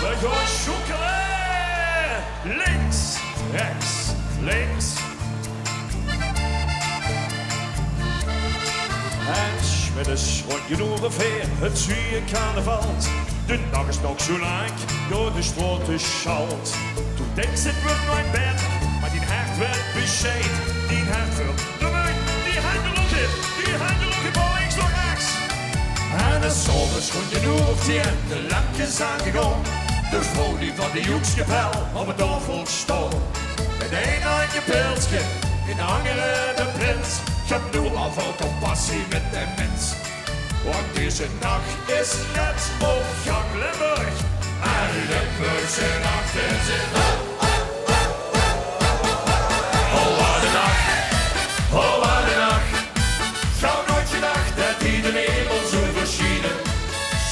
We gaan schokkelen. Links, rechts, links. En smiddags rond je ongeveer het zuur carnaval. De dag is nog zo lang, door de straat is schalt. Toen denkt ze het wordt nooit beter, maar die hart werd bescheid. Die hart wil de munt, die handelokken van links naar rechts. En de s'avonds rond je uur of 10, de lampjes aangegaan. De vrouw die van de joekskapel op het tafel stond. Met een aan je pilsje, in de andere de prins. Ik heb nu al veel compassie met de mens. Want deze nacht is net op gang Limburg. En Limburgse nachten zijn oh, wat een nacht, oh, wat een nacht. Zou nooit gedacht dat die de hemel zo verschieden.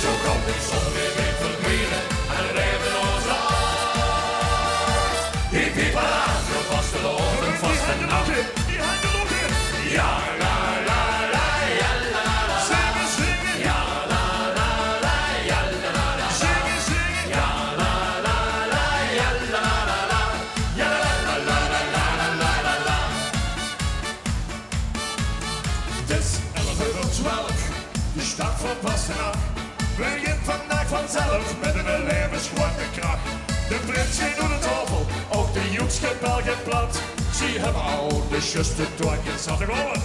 Zo kan de zon weer mee verdwijnen en het leven ons aan. Die piepelaar, zo vast de loven, vast de nacht. Die handelokken, ja, la, la, la, ja, la, la, zingen, zingen, ja, la, la, la, ja, la, la, zingen, zingen, ja, la, la, la, ja, la, la, la, ja, la, la, la, la, la, la, la, la. Het is 11:12, de stad van Vastenach. Begint vandaag vanzelf met een levensgrote kracht. De prins ging door de tafel, ook de joekskapel gaat plat. Zie hem al de juiste toetjes aan de rollen.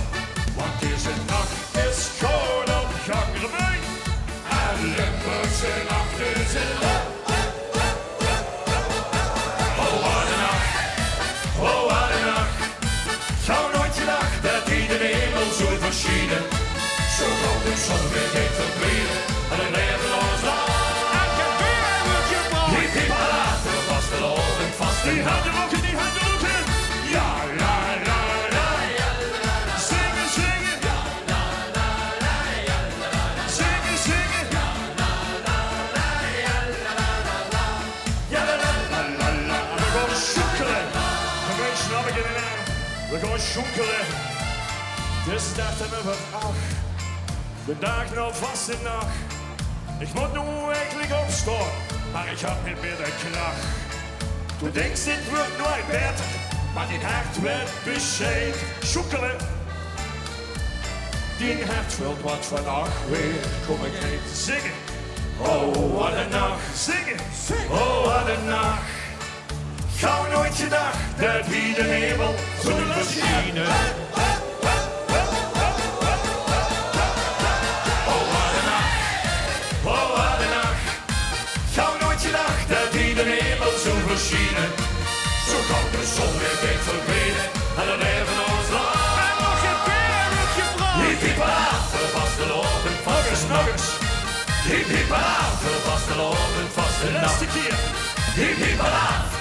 Want deze nacht is gewoon op gang erbij. En Limburgse nachten zijn oh, wat een nacht, oh, wat een nacht. Zou nooit gedacht dat die de hemel zo verschieden. Zo kan de zon weer niet verdwijnen en het leven ons lang. Die piepelaar, vastelaovend, vast die handelokken, die handelokken. Ja, la, la, la, ja, la, la. Zingen, zingen. Ja, la, la, la, ja, la, la. Zingen, zingen. Ja, la, la, la, ja, la, la, la. Ja, la, la, la, la, la. We gaan schokkelen. Gewoon snap ik het aan. We gaan schokkelen. Het is dag nummer 8. De dag nou Vastenach. Ik moet nu eigenlijk opstaan, maar ik had niet meer de kracht. Toen denk ik, dit wordt nooit beter, maar die hart werd bescheid. Schokkelen. Die hart wil wat vannacht weer, kom ik niet te zingen. Oh, wat een nacht. Zingen. Oh, wat een nacht. Gauw nooit gedacht dat wie de hemel zo verschijnen. Verschienen. Zo kan de zon weer weet verdwijnen en het leven ons lang. En nog een keer met je vrouw. Die piepelaar, vastelaovend, vast nog eens. Die piepelaar, vastelaovend, vast de nacht. Die piepelaar.